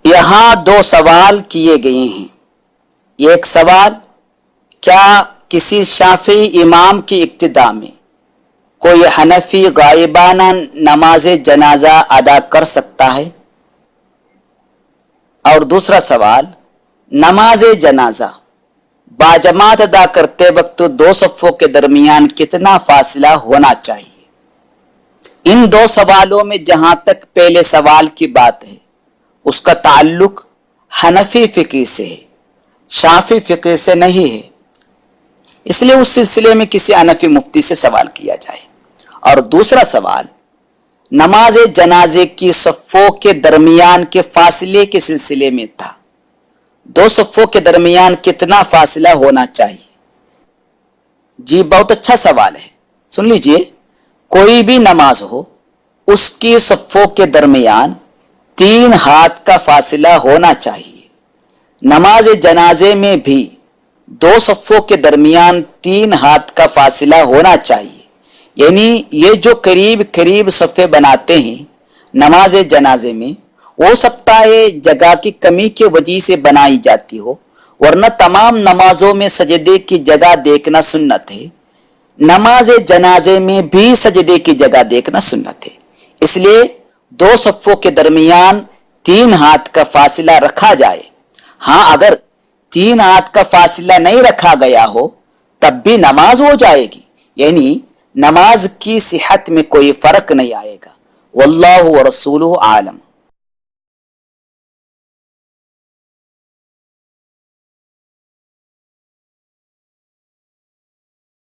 یہاں دو سوال کیے گئے ہیں۔ ایک سوال، کیا کسی شافعی امام کی اقتداء میں کوئی حنفی غائبانہ نماز جنازہ ادا کر سکتا ہے؟ اور دوسرا سوال، نماز جنازہ باجماعت ادا کرتے وقت دو صفوں کے درمیان کتنا فاصلہ ہونا چاہیے؟ ان دو سوالوں میں جہاں تک پہلے سوال کی بات ہے اس کا تعلق حنفی فقہ سے ہے، شافعی فقہ سے نہیں ہے، اس لیے اس سلسلے میں کسی حنفی مفتی سے سوال کیا جائے۔ اور دوسرا سوال نماز جنازے کی صفوں کے درمیان کے فاصلے کے سلسلے میں تھا، دو صفوں کے درمیان کتنا فاصلہ ہونا چاہیے؟ جی بہت اچھا سوال ہے، سن لیجئے، کوئی بھی نماز ہو اس کی صفوں کے درمیان 3 ہاتھ کا فاصلہ ہونا چاہیے۔ نماز جنازے میں بھی دو صفوں کے درمیان 3 ہاتھ کا فاصلہ ہونا چاہیے، یعنی یہ جو قریب قریب صفیں بناتے ہیں نماز جنازے میں، ہو سکتا ہے جگہ کی کمی کی وجہ سے بنائی جاتی ہو، ورنہ تمام نمازوں میں سجدے کی جگہ دیکھنا سنت ہے، نماز جنازے میں بھی سجدے کی جگہ دیکھنا سنت ہے، اس لیے دو صفوں کے درمیان 3 ہاتھ کا فاصلہ رکھا جائے۔ ہاں اگر 3 ہاتھ کا فاصلہ نہیں رکھا گیا ہو تب بھی نماز ہو جائے گی، یعنی نماز کی صحت میں کوئی فرق نہیں آئے گا۔ واللہ ورسولہ عالم۔